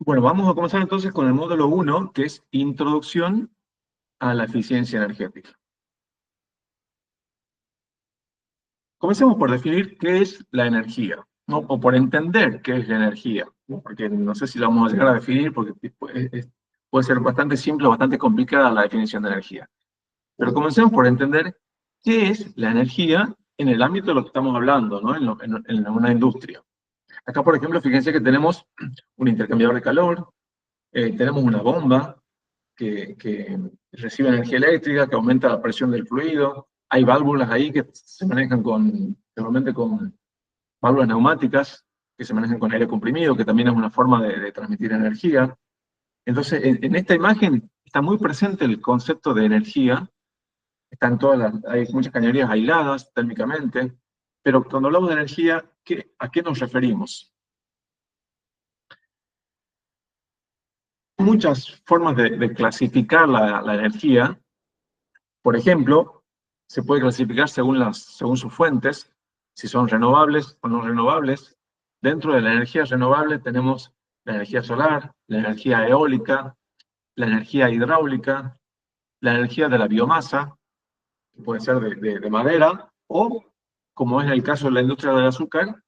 Bueno, vamos a comenzar entonces con el módulo 1, que es Introducción a la Eficiencia Energética. Comencemos por definir qué es la energía, ¿no? O por entender qué es la energía, ¿no? Porque no sé si la vamos a llegar a definir, porque puede ser bastante simple o bastante complicada la definición de energía. Pero comencemos por entender qué es la energía en el ámbito de lo que estamos hablando, ¿no? En una industria. Acá, por ejemplo, fíjense que tenemos un intercambiador de calor, tenemos una bomba, que recibe energía eléctrica, que aumenta la presión del fluido. Hay válvulas ahí que se manejan normalmente con válvulas neumáticas, que se manejan con aire comprimido, que también es una forma de transmitir energía. Entonces, en esta imagen está muy presente el concepto de energía. Hay muchas cañerías aisladas térmicamente, pero cuando hablamos de energía, ¿a qué nos referimos? Hay muchas formas de clasificar la energía. Por ejemplo, se puede clasificar según sus fuentes, si son renovables o no renovables. Dentro de la energía renovable tenemos la energía solar, la energía eólica, la energía hidráulica, la energía de la biomasa, que puede ser de madera, o, como es el caso de la industria del azúcar,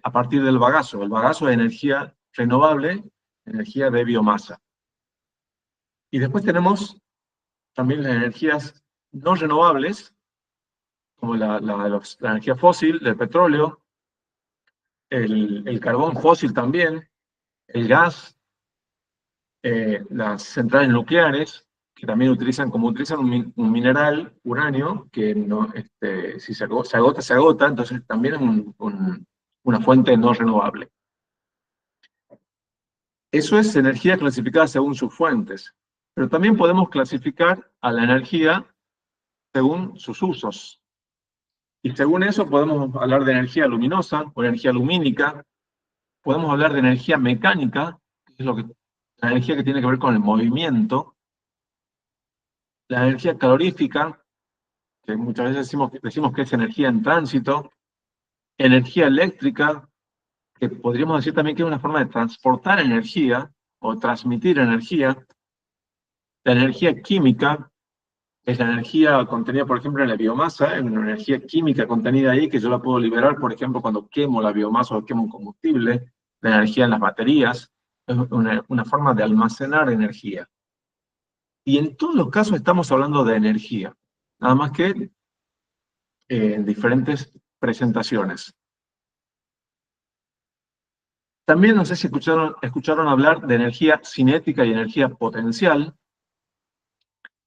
a partir del bagazo. El bagazo es energía renovable, energía de biomasa. Y después tenemos también las energías no renovables, como la energía fósil, del petróleo, el carbón fósil también, el gas, las centrales nucleares, que también utilizan un mineral, uranio, que no, si se agota, entonces también es una fuente no renovable. Eso es energía clasificada según sus fuentes, pero también podemos clasificar a la energía según sus usos. Y según eso podemos hablar de energía luminosa o energía lumínica, podemos hablar de energía mecánica, que es la energía que tiene que ver con el movimiento, la energía calorífica, que muchas veces decimos que es energía en tránsito, energía eléctrica, que podríamos decir también que es una forma de transportar energía o transmitir energía, la energía química, es la energía contenida, por ejemplo, en la biomasa, en una energía química contenida ahí, que yo la puedo liberar, por ejemplo, cuando quemo la biomasa o quemo un combustible, la energía en las baterías, es una forma de almacenar energía. Y en todos los casos estamos hablando de energía, nada más que en diferentes presentaciones. También no sé si escucharon hablar de energía cinética y energía potencial.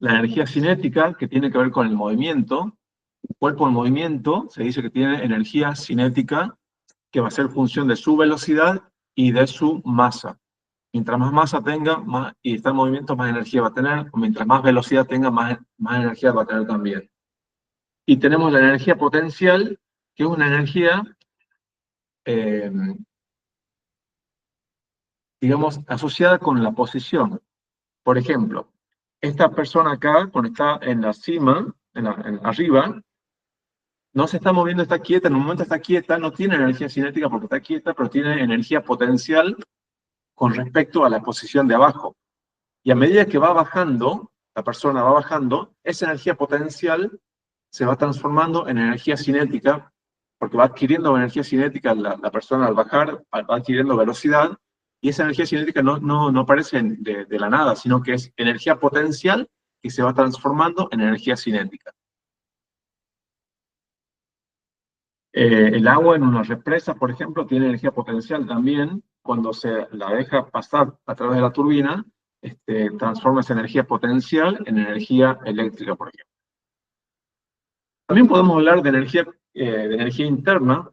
La energía cinética, que tiene que ver con el movimiento, el cuerpo en movimiento, se dice que tiene energía cinética, que va a ser función de su velocidad y de su masa. Mientras más masa tenga y está en movimiento, más energía va a tener, o mientras más velocidad tenga, más energía va a tener también. Y tenemos la energía potencial, que es una energía, digamos, asociada con la posición. Por ejemplo, esta persona acá, cuando está en la cima, arriba, no se está moviendo, está quieta, en un momento está quieta, no tiene energía cinética porque está quieta, pero tiene energía potencial con respecto a la posición de abajo. Y a medida que va bajando, la persona va bajando, esa energía potencial se va transformando en energía cinética, porque va adquiriendo energía cinética la persona al bajar, va adquiriendo velocidad, y esa energía cinética no aparece de la nada, sino que es energía potencial que se va transformando en energía cinética. El agua en una represa, por ejemplo, tiene energía potencial también. Cuando se la deja pasar a través de la turbina, transforma esa energía potencial en energía eléctrica, por ejemplo. También podemos hablar de energía interna,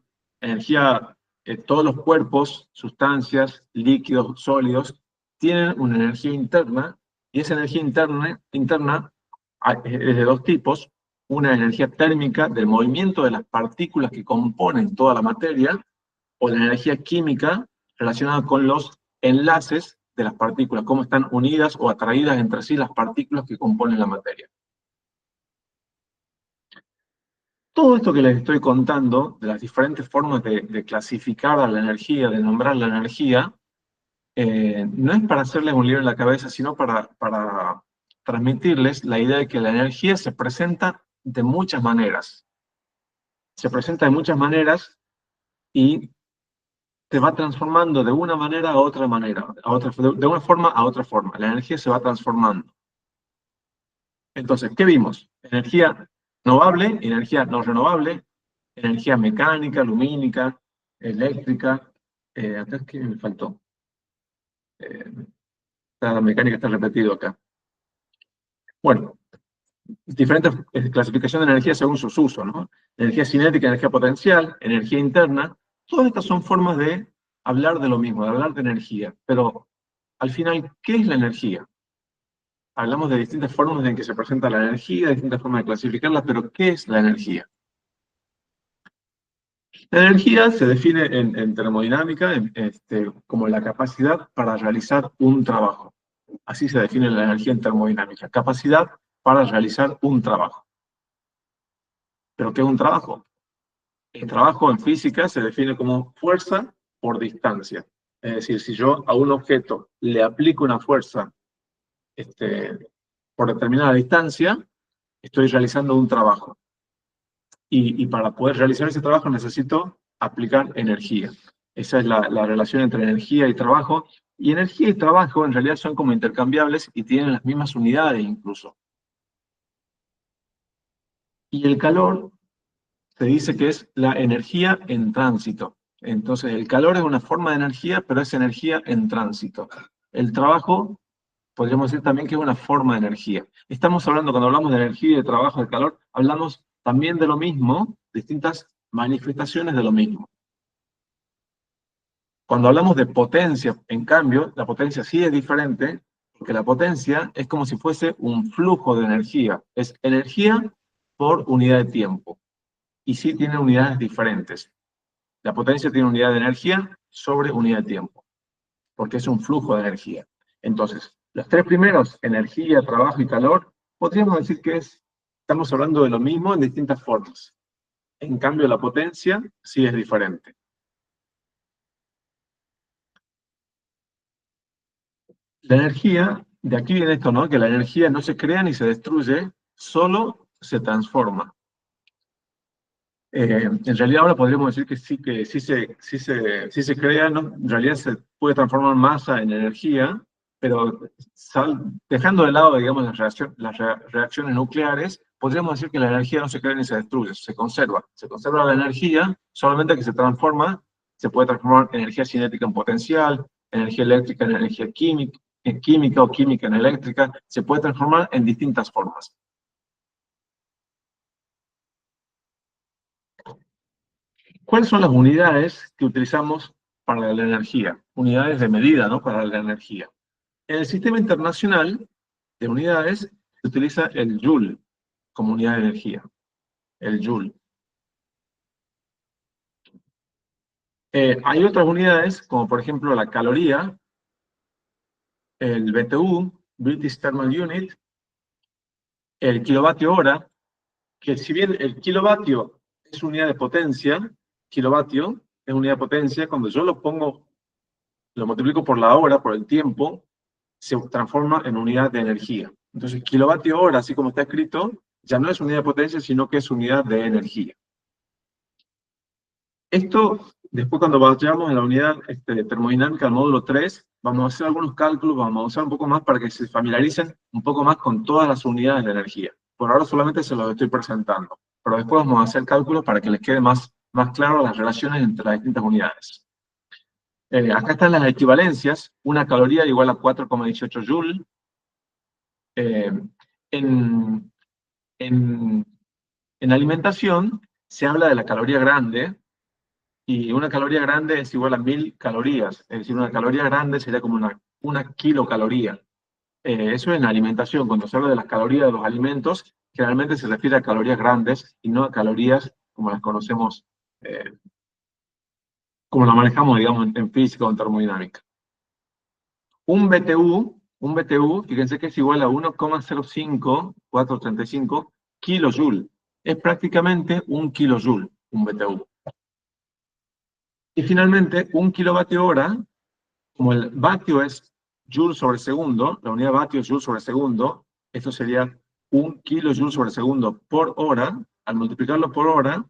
todos los cuerpos, sustancias, líquidos, sólidos, tienen una energía interna, y esa energía interna es de dos tipos: una energía térmica del movimiento de las partículas que componen toda la materia, o la energía química relacionada con los enlaces de las partículas, cómo están unidas o atraídas entre sí las partículas que componen la materia. Todo esto que les estoy contando, de las diferentes formas de clasificar a la energía, de nombrar la energía, no es para hacerles un libro en la cabeza, sino para transmitirles la idea de que la energía se presenta de muchas maneras. Se presenta de muchas maneras y se va transformando de una manera a otra manera, de una forma a otra forma. La energía se va transformando. Entonces, ¿qué vimos? Energía renovable, energía no renovable, energía mecánica, lumínica, eléctrica. Acá, ¿qué me faltó? La mecánica está repetido acá. Bueno, diferentes clasificaciones de energía según sus usos, ¿no? Energía cinética, energía potencial, energía interna. Todas estas son formas de hablar de lo mismo, de hablar de energía. Pero, al final, ¿qué es la energía? Hablamos de distintas formas en que se presenta la energía, distintas formas de clasificarla, pero ¿qué es la energía? La energía se define en termodinámica como la capacidad para realizar un trabajo. Así se define la energía en termodinámica, capacidad para realizar un trabajo. ¿Pero qué es un trabajo? El trabajo en física se define como fuerza por distancia. Es decir, si yo a un objeto le aplico una fuerza por determinada distancia, estoy realizando un trabajo. Y para poder realizar ese trabajo necesito aplicar energía. Esa es la relación entre energía y trabajo. Y energía y trabajo en realidad son como intercambiables y tienen las mismas unidades incluso. Y el calor se dice que es la energía en tránsito. Entonces el calor es una forma de energía, pero es energía en tránsito. El trabajo, podríamos decir también que es una forma de energía. Estamos hablando, cuando hablamos de energía, de trabajo, de calor, hablamos también de lo mismo, distintas manifestaciones de lo mismo. Cuando hablamos de potencia, en cambio, la potencia sí es diferente, porque la potencia es como si fuese un flujo de energía. Es energía por unidad de tiempo. Y sí tiene unidades diferentes. La potencia tiene unidad de energía sobre unidad de tiempo, porque es un flujo de energía. Entonces, los tres primeros, energía, trabajo y calor, podríamos decir que estamos hablando de lo mismo en distintas formas. En cambio, la potencia sí es diferente. La energía, de aquí viene esto, ¿no? Que la energía no se crea ni se destruye, solo se transforma. En realidad ahora podríamos decir que sí se crea, ¿no? En realidad se puede transformar masa en energía, pero dejando de lado, digamos, las reacciones nucleares, podríamos decir que la energía no se crea ni se destruye, se conserva. Se conserva la energía, solamente que se transforma, se puede transformar energía cinética en potencial, energía eléctrica en energía química o química en eléctrica, se puede transformar en distintas formas. ¿Cuáles son las unidades que utilizamos para la energía? Unidades de medida, ¿no? Para la energía. En el sistema internacional de unidades se utiliza el joule como unidad de energía. El joule. Hay otras unidades, como por ejemplo la caloría, el BTU, British Thermal Unit, el kilovatio hora, que si bien el kilovatio es unidad de potencia, kilovatio es unidad de potencia, cuando yo lo multiplico por la hora, por el tiempo, se transforma en unidad de energía. Entonces, kilovatio hora, así como está escrito, ya no es unidad de potencia, sino que es unidad de energía. Esto, después cuando vayamos a la unidad termodinámica, al módulo 3, vamos a hacer algunos cálculos, vamos a usar un poco más para que se familiaricen un poco más con todas las unidades de energía. Por ahora solamente se los estoy presentando, pero después vamos a hacer cálculos para que les quede más claro las relaciones entre las distintas unidades. Acá están las equivalencias. Una caloría igual a 4,18 joules. En, en alimentación se habla de la caloría grande, y una caloría grande es igual a 1000 calorías. Es decir, una caloría grande sería como una kilocaloría. Eso en alimentación, cuando se habla de las calorías de los alimentos, generalmente se refiere a calorías grandes y no a calorías como las conocemos, como las manejamos, digamos, en física o en termodinámica. Un BTU, fíjense que es igual a 1,05435 kilojoule. Es prácticamente un kilojoule, un BTU. Y finalmente, un kilovatio hora como el vatio es joule sobre segundo, la unidad vatio es joule sobre segundo, esto sería 1 kilojoule sobre segundo por hora. Al multiplicarlo por hora,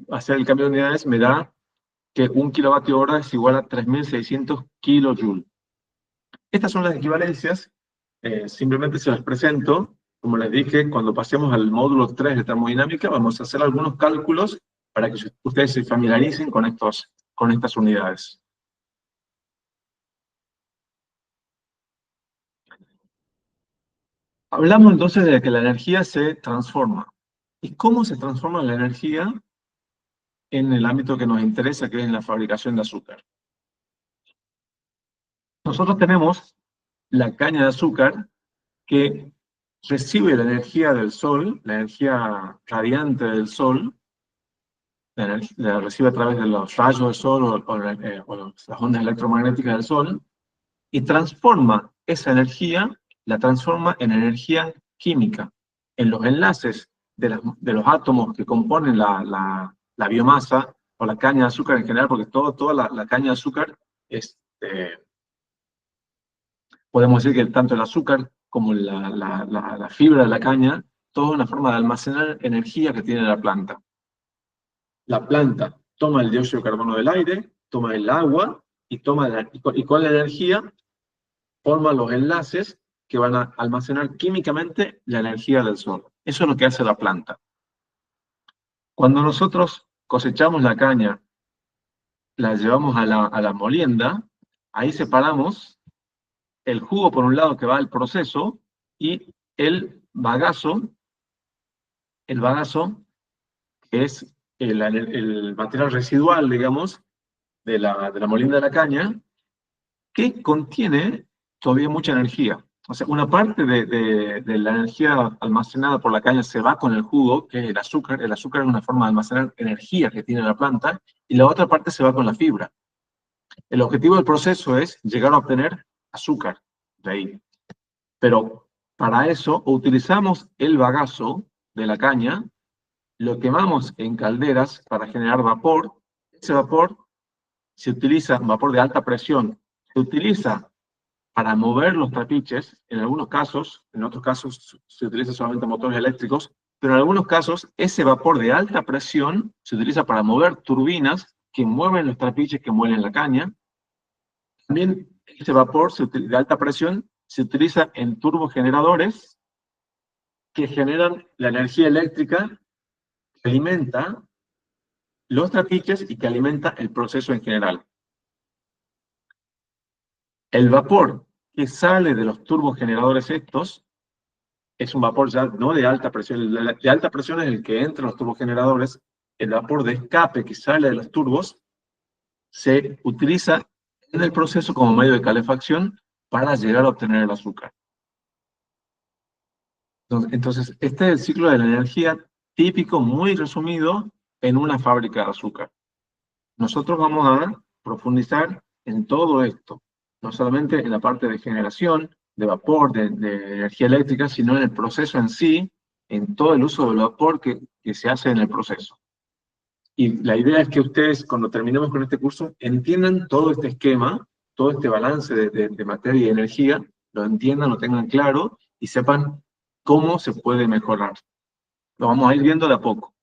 hacer el cambio de unidades me da que 1 kilovatio hora es igual a 3.600 kilojoules. Estas son las equivalencias, simplemente se las presento. Como les dije, cuando pasemos al módulo 3 de termodinámica, vamos a hacer algunos cálculos para que ustedes se familiaricen con estas unidades. Hablamos entonces de que la energía se transforma. ¿Y cómo se transforma la energía en el ámbito que nos interesa, que es en la fabricación de azúcar? Nosotros tenemos la caña de azúcar que recibe la energía del sol, la energía radiante del sol, la recibe a través de los rayos del sol o las ondas electromagnéticas del sol, y transforma esa energía, la transforma en energía química, en los enlaces de los átomos que componen la biomasa o la caña de azúcar en general, porque toda la caña de azúcar es, podemos decir que tanto el azúcar como la fibra de la caña, todo es una forma de almacenar energía que tiene la planta. La planta toma el dióxido de carbono del aire, toma el agua y con la energía forma los enlaces que van a almacenar químicamente la energía del sol. Eso es lo que hace la planta. Cuando nosotros cosechamos la caña, la llevamos a la molienda, ahí separamos el jugo por un lado que va al proceso y el bagazo que es el material residual, digamos, de la molienda de la caña, que contiene todavía mucha energía. O sea, una parte de la energía almacenada por la caña se va con el jugo, que es el azúcar. El azúcar es una forma de almacenar energía que tiene la planta, y la otra parte se va con la fibra. El objetivo del proceso es llegar a obtener azúcar de ahí. Pero para eso utilizamos el bagazo de la caña, lo quemamos en calderas para generar vapor. Ese vapor se utiliza, vapor de alta presión, se utiliza para mover los trapiches, en algunos casos, en otros casos se utiliza solamente motores eléctricos, pero en algunos casos ese vapor de alta presión se utiliza para mover turbinas que mueven los trapiches que mueven la caña. También ese vapor de alta presión se utiliza en turbogeneradores que generan la energía eléctrica que alimenta los trapiches y que alimenta el proceso en general. El vapor que sale de los turbogeneradores estos es un vapor ya no de alta presión. El de alta presión es el que entra en los turbogeneradores. El vapor de escape que sale de los turbos se utiliza en el proceso como medio de calefacción para llegar a obtener el azúcar. Entonces, este es el ciclo de la energía típico, muy resumido, en una fábrica de azúcar. Nosotros vamos a profundizar en todo esto, no solamente en la parte de generación, de vapor, de energía eléctrica, sino en el proceso en sí, en todo el uso del vapor que se hace en el proceso. Y la idea es que ustedes, cuando terminemos con este curso, entiendan todo este esquema, todo este balance de materia y energía, lo entiendan, lo tengan claro y sepan cómo se puede mejorar. Lo vamos a ir viendo de a poco.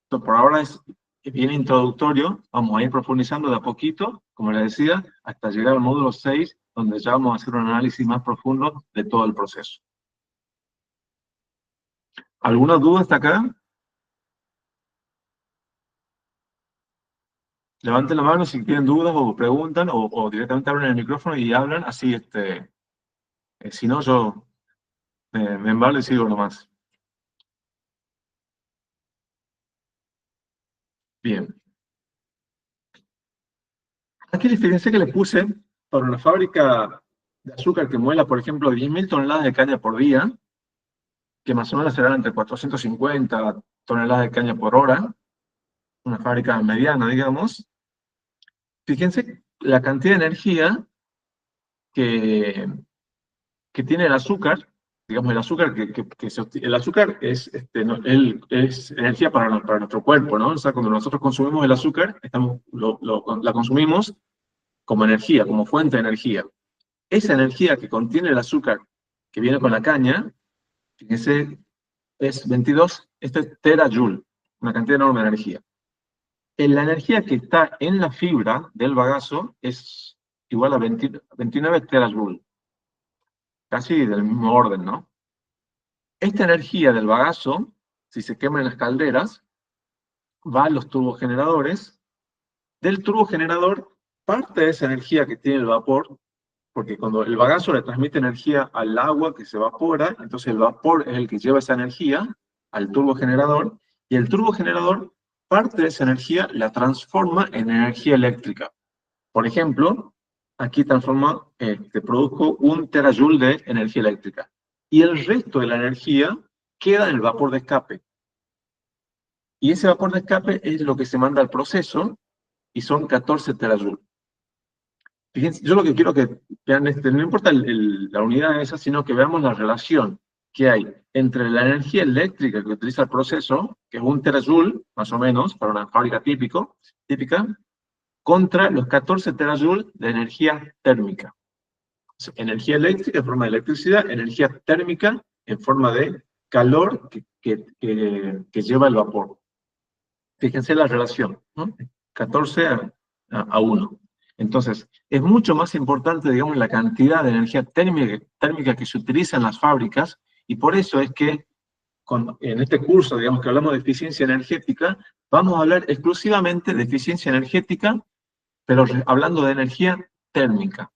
Esto por ahora es bien introductorio, vamos a ir profundizando de a poquito, como les decía, hasta llegar al módulo 6, donde ya vamos a hacer un análisis más profundo de todo el proceso. ¿Alguna duda hasta acá? Levanten la mano si tienen dudas o preguntan, o directamente abren el micrófono y hablan, así, si no, yo me embalo y sigo nomás. Bien. Aquí fíjense que les puse para una fábrica de azúcar que muela, por ejemplo, 10.000 toneladas de caña por día, que más o menos serán entre 450 toneladas de caña por hora, una fábrica mediana, digamos. Fíjense la cantidad de energía que tiene el azúcar, digamos, el azúcar el azúcar es, es energía para nuestro cuerpo, ¿no? O sea, cuando nosotros consumimos el azúcar, la consumimos como energía, como fuente de energía. Esa energía que contiene el azúcar que viene con la caña, fíjense, es 22, esto es terajoule, una cantidad enorme de energía. La energía que está en la fibra del bagazo es igual a 29 terajoule, casi del mismo orden, ¿no? Esta energía del bagazo, si se quema en las calderas, va a los turbogeneradores. Del turbogenerador, parte de esa energía que tiene el vapor, porque cuando el bagazo le transmite energía al agua que se evapora, entonces el vapor es el que lleva esa energía al turbogenerador, y el turbogenerador, parte de esa energía la transforma en energía eléctrica. Por ejemplo, aquí transforma, te produjo 1 terajoule de energía eléctrica. Y el resto de la energía queda en el vapor de escape. Y ese vapor de escape es lo que se manda al proceso, y son 14 terajoule. Fíjense, yo lo que quiero que vean, no importa la unidad esa, sino que veamos la relación que hay entre la energía eléctrica que utiliza el proceso, que es 1 terajoule, más o menos, para una fábrica típica, contra los 14 terajoule de energía térmica. Energía eléctrica en forma de electricidad, energía térmica en forma de calor que lleva el vapor. Fíjense la relación, ¿no? 14 a 1. Entonces, es mucho más importante, digamos, la cantidad de energía térmica que se utiliza en las fábricas, y por eso es que en este curso, digamos, que hablamos de eficiencia energética, vamos a hablar exclusivamente de eficiencia energética, pero hablando de energía térmica,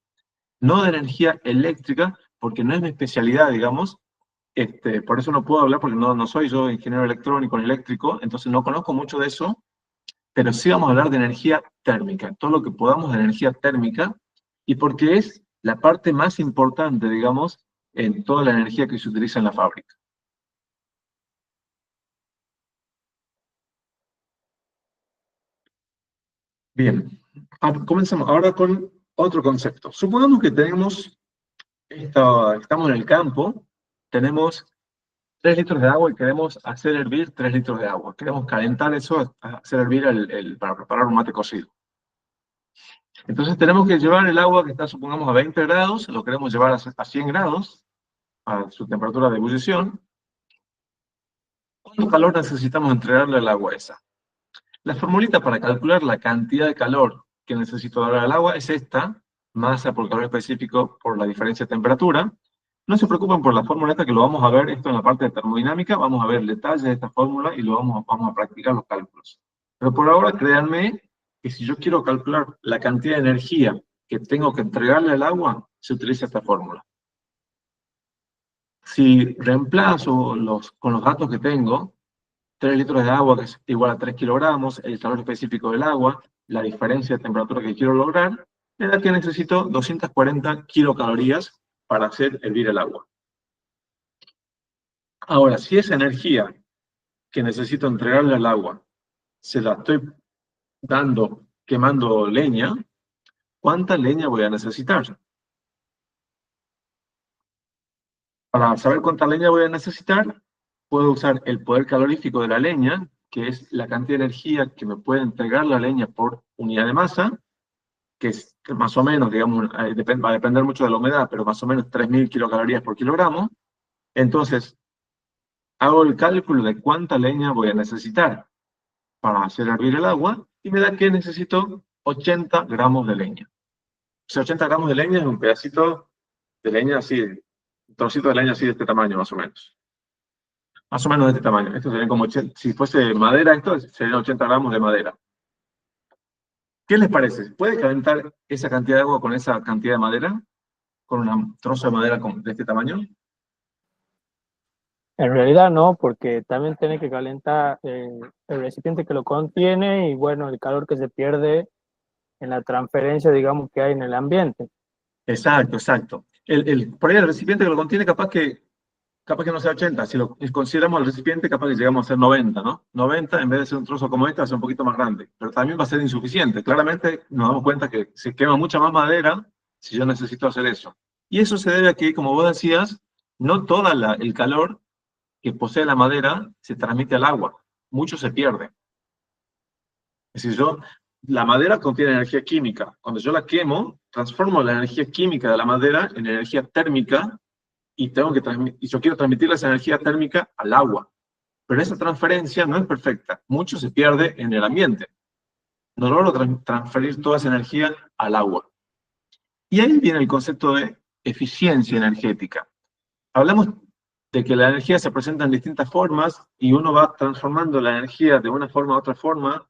no de energía eléctrica, porque no es mi especialidad, digamos. Por eso no puedo hablar, porque no soy yo ingeniero electrónico ni eléctrico, entonces no conozco mucho de eso, pero sí vamos a hablar de energía térmica, todo lo que podamos de energía térmica, y porque es la parte más importante, digamos, en toda la energía que se utiliza en la fábrica. Bien, comenzamos ahora con otro concepto. Supongamos que estamos en el campo, tenemos 3 litros de agua y queremos hacer hervir 3 litros de agua. Queremos calentar eso, hacer hervir para preparar un mate cocido. Entonces tenemos que llevar el agua que está, supongamos, a 20 grados, lo queremos llevar a 100 grados, a su temperatura de ebullición. ¿Cuánto calor necesitamos entregarle al agua esa? La formulita para calcular la cantidad de calor que necesito darle al agua es esta, masa por calor específico por la diferencia de temperatura. No se preocupen por la fórmula esta, que lo vamos a ver esto en la parte de termodinámica, vamos a ver el detalle de esta fórmula y vamos a practicar los cálculos. Pero por ahora, créanme que si yo quiero calcular la cantidad de energía que tengo que entregarle al agua, se utiliza esta fórmula. Si reemplazo con los datos que tengo, 3 litros de agua, que es igual a 3 kilogramos, el calor específico del agua, la diferencia de temperatura que quiero lograr, me da que necesito 240 kilocalorías para hacer hervir el agua. Ahora, si esa energía que necesito entregarle al agua se la estoy dando quemando leña, ¿cuánta leña voy a necesitar? Para saber cuánta leña voy a necesitar, puedo usar el poder calorífico de la leña, que es la cantidad de energía que me puede entregar la leña por unidad de masa, que es más o menos, digamos, va a depender mucho de la humedad, pero más o menos 3.000 kilocalorías por kilogramo. Entonces, hago el cálculo de cuánta leña voy a necesitar para hacer hervir el agua, y me da que necesito 80 gramos de leña. O sea, 80 gramos de leña es un pedacito de leña así, un trocito de leña así de este tamaño, más o menos. Más o menos de este tamaño. Esto sería como, si fuese madera, esto serían 80 gramos de madera. ¿Qué les parece? ¿Puede calentar esa cantidad de agua con esa cantidad de madera? ¿Con un trozo de madera de este tamaño? En realidad no, porque también tiene que calentar el recipiente que lo contiene y bueno, el calor que se pierde en la transferencia, digamos, que hay en el ambiente. Exacto, exacto. Por ahí el recipiente que lo contiene capaz que no sea 80. Si lo consideramos el recipiente, capaz que llegamos a ser 90, ¿no? 90, en vez de ser un trozo como este, va a ser un poquito más grande. Pero también va a ser insuficiente. Claramente nos damos cuenta que se quema mucha más madera si yo necesito hacer eso. Y eso se debe a que, como vos decías, no todo el calor que posee la madera se transmite al agua. Mucho se pierde. Es decir, yo la madera contiene energía química. Cuando yo la quemo, transformo la energía química de la madera en energía térmica y yo quiero transmitir esa energía térmica al agua. Pero esa transferencia no es perfecta. Mucho se pierde en el ambiente. No logro transferir toda esa energía al agua. Y ahí viene el concepto de eficiencia energética. Hablamos de que la energía se presenta en distintas formas y uno va transformando la energía de una forma a otra forma,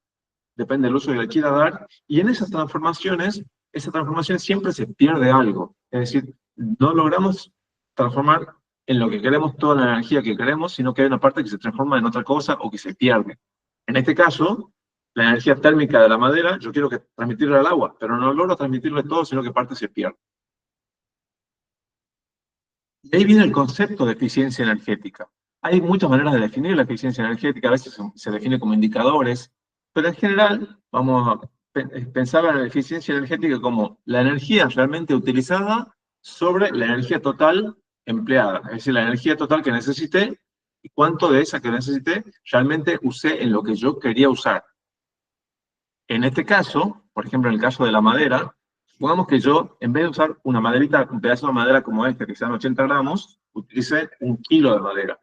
depende del uso que le quiera dar, y en esas transformaciones siempre se pierde algo. Es decir, no logramos transformar en lo que queremos toda la energía que queremos, sino que hay una parte que se transforma en otra cosa o que se pierde. En este caso, la energía térmica de la madera, yo quiero transmitirla al agua, pero no logro transmitirle todo, sino que parte se pierde. Y ahí viene el concepto de eficiencia energética. Hay muchas maneras de definir la eficiencia energética, a veces se define como indicadores, pero en general vamos a pensar en la eficiencia energética como la energía realmente utilizada sobre la energía total empleada. Es decir, la energía total que necesité y cuánto de esa que necesité realmente usé en lo que yo quería usar. En este caso, por ejemplo, en el caso de la madera, supongamos que yo, en vez de usar una maderita, un pedazo de madera como este, que sean 80 gramos, utilice 1 kilo de madera,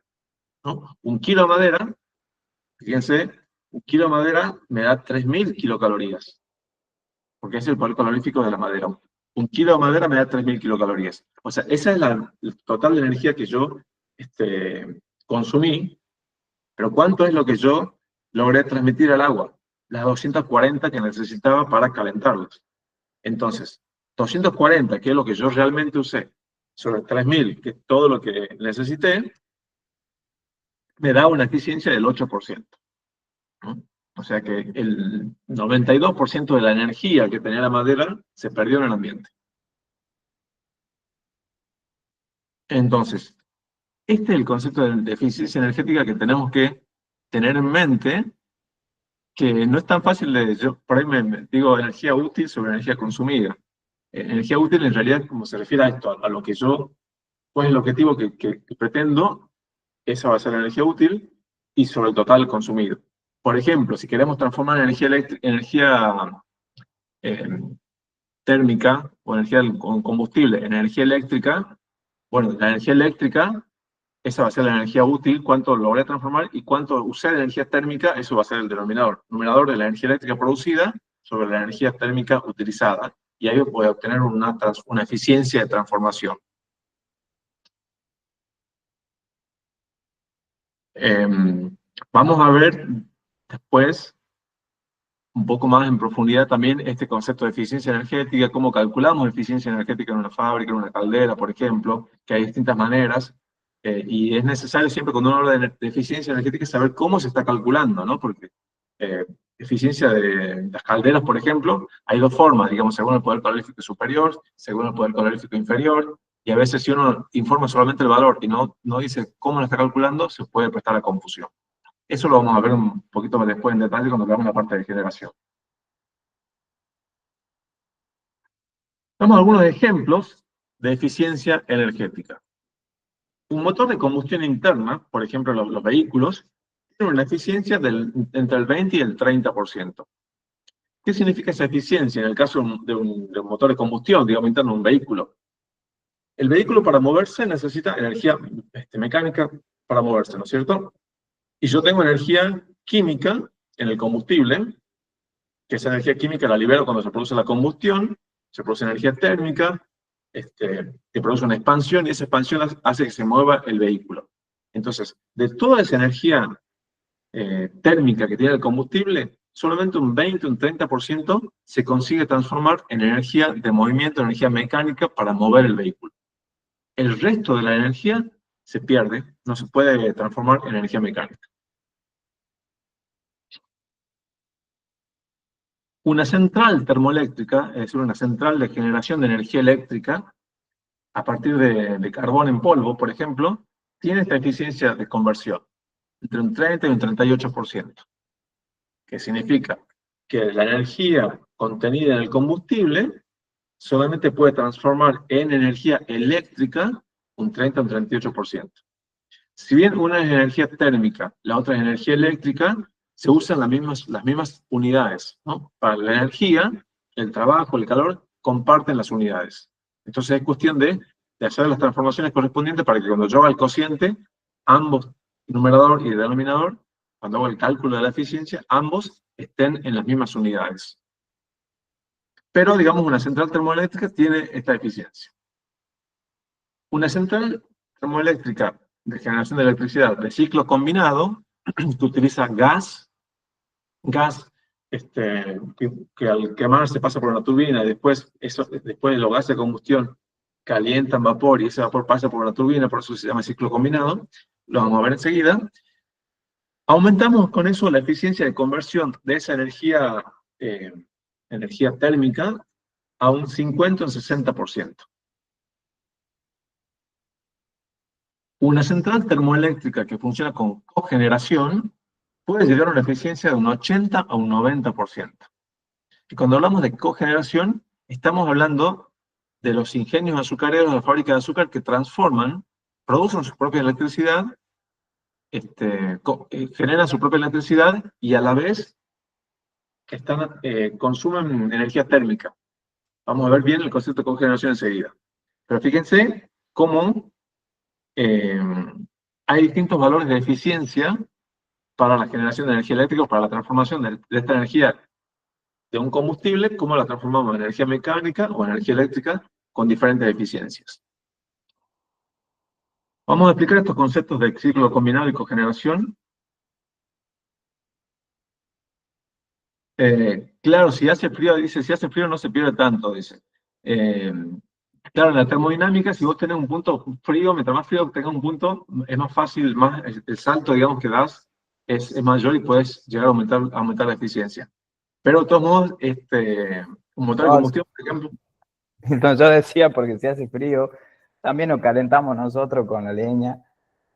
¿no? 1 kilo de madera, fíjense, 1 kilo de madera me da 3.000 kilocalorías, porque es el poder calorífico de la madera. 1 kilo de madera me da 3.000 kilocalorías. O sea, esa es el total de energía que yo consumí, pero ¿cuánto es lo que yo logré transmitir al agua? Las 240 que necesitaba para calentarlos. Entonces, 240, que es lo que yo realmente usé, sobre 3.000, que es todo lo que necesité, me da una eficiencia del 8%. ¿No? O sea que el 92% de la energía que tenía la madera se perdió en el ambiente. Entonces, este es el concepto de eficiencia energética que tenemos que tener en mente, que no es tan fácil de... Yo por ahí me digo energía útil sobre energía consumida. Energía útil en realidad como se refiere a esto, a lo que yo, cuál es el objetivo que pretendo, esa va a ser la energía útil, y sobre el total consumido. Por ejemplo, si queremos transformar energía térmica o energía con combustible en energía eléctrica, bueno, la energía eléctrica, esa va a ser la energía útil, cuánto logré transformar y cuánto usé de energía térmica, eso va a ser el denominador. Numerador de la energía eléctrica producida sobre la energía térmica utilizada. Y ahí voy a obtener una eficiencia de transformación. Vamos a ver después, un poco más en profundidad también, este concepto de eficiencia energética, cómo calculamos eficiencia energética en una fábrica, en una caldera, por ejemplo, que hay distintas maneras. Y es necesario siempre cuando uno habla de eficiencia energética saber cómo se está calculando, ¿no? Porque eficiencia de las calderas, por ejemplo, hay dos formas, digamos, según el poder calorífico superior, según el poder calorífico inferior, y a veces si uno informa solamente el valor y no dice cómo lo está calculando, se puede prestar a confusión. Eso lo vamos a ver un poquito más después en detalle cuando veamos la parte de generación. Vamos a algunos ejemplos de eficiencia energética. Un motor de combustión interna, por ejemplo los vehículos, tiene una eficiencia entre el 20 y el 30%. ¿Qué significa esa eficiencia en el caso de un motor de combustión, digamos, interno, un vehículo? El vehículo para moverse necesita energía mecánica para moverse, ¿no es cierto? Y yo tengo energía química en el combustible, que esa energía química la libero cuando se produce la combustión, se produce energía térmica, que produce una expansión, y esa expansión hace que se mueva el vehículo. Entonces, de toda esa energía térmica que tiene el combustible, solamente un 20, un 30% se consigue transformar en energía de movimiento, energía mecánica para mover el vehículo. El resto de la energía se pierde, no se puede transformar en energía mecánica. Una central termoeléctrica, es decir, una central de generación de energía eléctrica, a partir de carbón en polvo, por ejemplo, tiene esta eficiencia de conversión, entre un 30 y un 38%, que significa que la energía contenida en el combustible solamente puede transformar en energía eléctrica un 30 o un 38%. Si bien una es energía térmica, la otra es energía eléctrica, se usan las mismas unidades, ¿no? Para la energía, el trabajo, el calor, comparten las unidades. Entonces es cuestión de hacer las transformaciones correspondientes para que cuando yo haga el cociente, ambos, numerador y denominador, cuando hago el cálculo de la eficiencia, ambos estén en las mismas unidades. Pero, digamos, una central termoeléctrica tiene esta eficiencia. Una central termoeléctrica de generación de electricidad de ciclo combinado, que utiliza gas que al quemarse pasa por una turbina y después los gases de combustión calientan vapor y ese vapor pasa por una turbina, por eso se llama ciclo combinado, lo vamos a ver enseguida. Aumentamos con eso la eficiencia de conversión de esa energía térmica a un 50 o un 60%. Una central termoeléctrica que funciona con cogeneración puede llegar a una eficiencia de un 80 a un 90%. Y cuando hablamos de cogeneración, estamos hablando de los ingenios azucareros de la fábrica de azúcar que producen su propia electricidad, generan su propia electricidad y a la vez consumen energía térmica. Vamos a ver bien el concepto de cogeneración enseguida. Pero fíjense cómo hay distintos valores de eficiencia para la generación de energía eléctrica, para la transformación de esta energía de un combustible, cómo la transformamos en energía mecánica o energía eléctrica con diferentes eficiencias. Vamos a explicar estos conceptos de ciclo combinado y cogeneración. Claro, si hace frío, dice, si hace frío no se pierde tanto, dice. Claro, en la termodinámica, si vos tenés un punto frío, mientras más frío tengas un punto, es más fácil, el salto, digamos, que das es mayor y puedes llegar a aumentar la eficiencia. Pero de todos modos, un motor de combustión, por ejemplo. Entonces yo decía, porque si hace frío, también nos calentamos nosotros con la leña,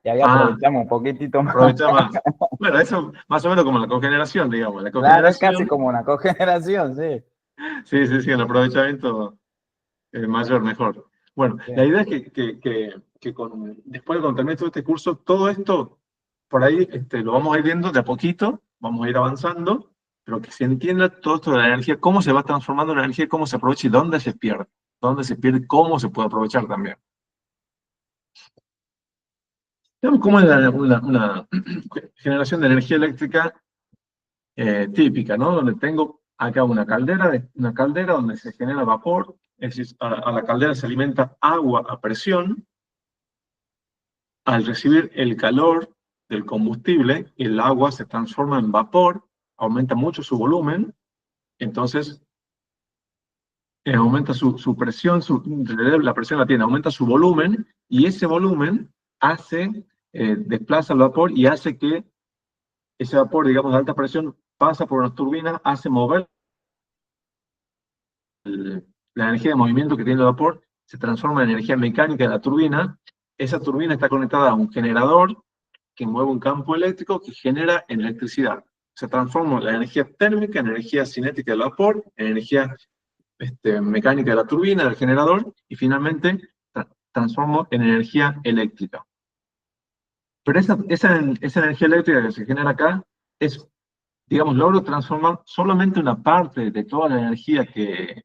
y ahí aprovechamos un poquitito más. Aprovechamos más. Bueno, eso más o menos como la cogeneración, digamos. La cogeneración, claro, es casi como una cogeneración, sí. Sí, el aprovechamiento mayor, mejor. Bueno, sí. La idea es que después de cuando termine todo este curso, todo esto, por ahí lo vamos a ir viendo de a poquito, vamos a ir avanzando, pero que se entienda todo esto de la energía, cómo se va transformando la energía, cómo se aprovecha y dónde se pierde, cómo se puede aprovechar también. Veamos cómo es una generación de energía eléctrica típica, ¿no? Donde tengo acá una caldera donde se genera vapor, es decir, a la caldera se alimenta agua a presión. Al recibir el calor del combustible, el agua se transforma en vapor, aumenta mucho su volumen, entonces aumenta su presión, la presión la tiene, aumenta su volumen, y ese volumen desplaza el vapor y hace que ese vapor, digamos, de alta presión, pasa por unas turbinas, hace mover la energía de movimiento que tiene el vapor, se transforma en energía mecánica de la turbina. Esa turbina está conectada a un generador que mueve un campo eléctrico que genera electricidad. Se transforma la energía térmica en energía cinética del vapor, en energía mecánica de la turbina, del generador, y finalmente transformo en energía eléctrica. Pero esa energía eléctrica que se genera acá es, digamos, logro transformar solamente una parte de toda la energía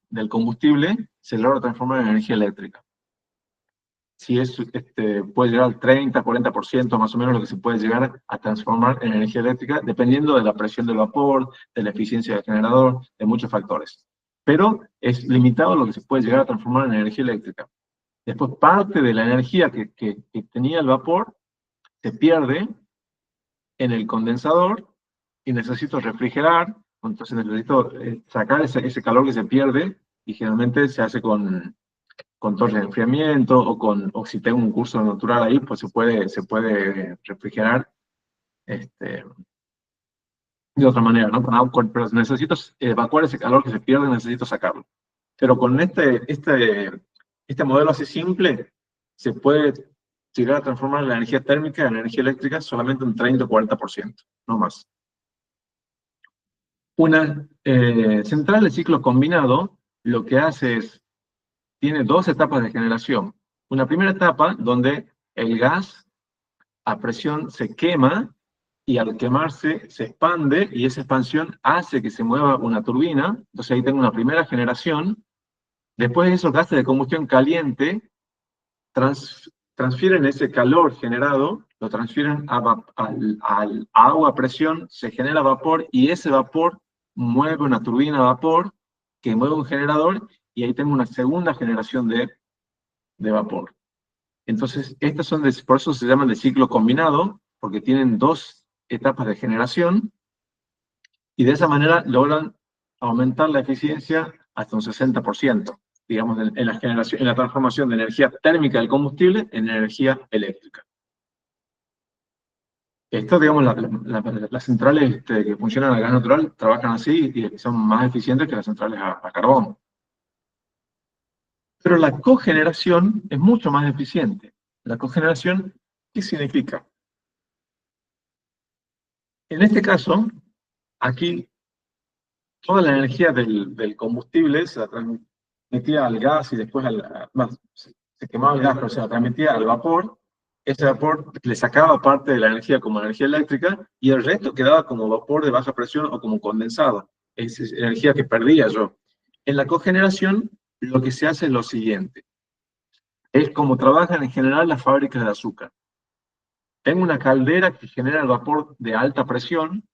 del combustible, se logra transformar en energía eléctrica. Si puede llegar al 30, 40% más o menos lo que se puede llegar a transformar en energía eléctrica, dependiendo de la presión del vapor, de la eficiencia del generador, de muchos factores. Pero es limitado lo que se puede llegar a transformar en energía eléctrica. Después, parte de la energía que tenía el vapor se pierde en el condensador y necesito refrigerar, entonces necesito sacar ese calor que se pierde, y generalmente se hace con torres de enfriamiento o si tengo un curso natural ahí, pues se puede refrigerar de otra manera, ¿no? Con agua, pero necesito evacuar ese calor que se pierde, necesito sacarlo. Pero con este modelo así simple, se puede llegar a transformar la energía térmica en energía eléctrica solamente un 30 o 40%, no más. Una central de ciclo combinado lo que hace es, tiene dos etapas de generación. Una primera etapa donde el gas a presión se quema y al quemarse se expande, y esa expansión hace que se mueva una turbina. Entonces ahí tengo una primera generación. Después esos gases de combustión caliente transfieren ese calor generado, lo transfieren al agua a presión, se genera vapor, y ese vapor mueve una turbina a vapor, que mueve un generador, y ahí tengo una segunda generación de vapor. Entonces, estas son por eso se llaman de ciclo combinado, porque tienen dos etapas de generación, y de esa manera logran aumentar la eficiencia hasta un 60%, digamos, en la generación, en la transformación de energía térmica del combustible en energía eléctrica. Esto, digamos, las centrales que funcionan a gas natural trabajan así y son más eficientes que las centrales a carbón. Pero la cogeneración es mucho más eficiente. La cogeneración, ¿qué significa? En este caso, aquí, toda la energía del combustible se la transmitía al gas y después se quemaba el gas, pero se la transmitía al vapor. Ese vapor le sacaba parte de la energía como energía eléctrica y el resto quedaba como vapor de baja presión o como condensado. Es energía que perdía yo. En la cogeneración, lo que se hace es lo siguiente. Es como trabajan en general las fábricas de azúcar. Tengo una caldera que genera el vapor de alta presión.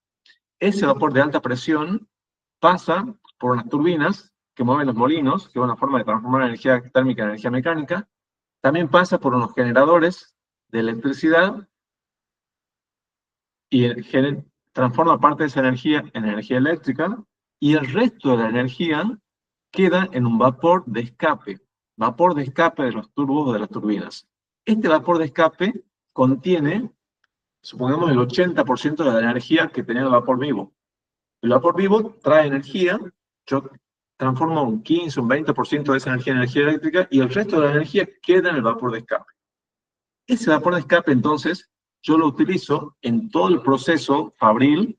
Ese vapor de alta presión pasa por unas turbinas que mueven los molinos, que es una forma de transformar energía térmica en energía mecánica. También pasa por unos generadores de electricidad y transforma parte de esa energía en energía eléctrica, y el resto de la energía queda en un vapor de escape de los turbos o de las turbinas. Este vapor de escape contiene, supongamos, el 80% de la energía que tenía el vapor vivo. El vapor vivo trae energía, yo transformo un 15, un 20% de esa energía en energía eléctrica, y el resto de la energía queda en el vapor de escape. Ese vapor de escape, entonces, yo lo utilizo en todo el proceso fabril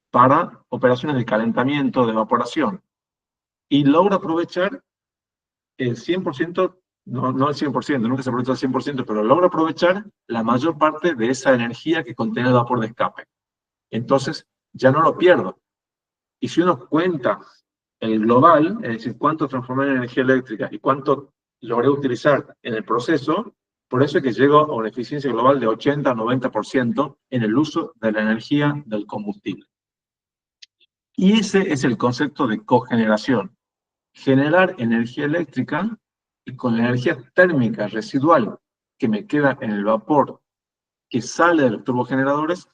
para operaciones de calentamiento, de evaporación, y logro aprovechar el 100%, no el 100%, nunca se aprovecha el 100%, pero logro aprovechar la mayor parte de esa energía que contiene el vapor de escape. Entonces, ya no lo pierdo. Y si uno cuenta el global, es decir, cuánto transformé en energía eléctrica y cuánto logré utilizar en el proceso, por eso es que llego a una eficiencia global de 80-90% en el uso de la energía del combustible. Y ese es el concepto de cogeneración. Generar energía eléctrica, y con la energía térmica residual que me queda en el vapor que sale de los turbogeneradores,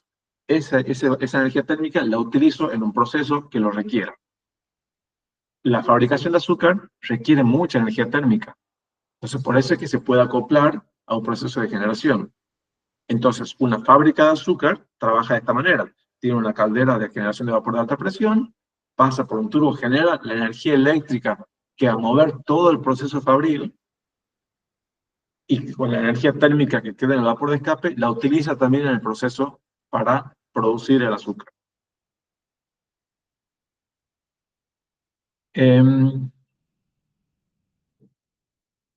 esa energía térmica la utilizo en un proceso que lo requiera. La fabricación de azúcar requiere mucha energía térmica. Entonces, por eso es que se puede acoplar a un proceso de generación. Entonces, una fábrica de azúcar trabaja de esta manera. Tiene una caldera de generación de vapor de alta presión, pasa por un turbo, genera la energía eléctrica que a mover todo el proceso fabril, y con la energía térmica que queda en el vapor de escape, la utiliza también en el proceso para producir el azúcar.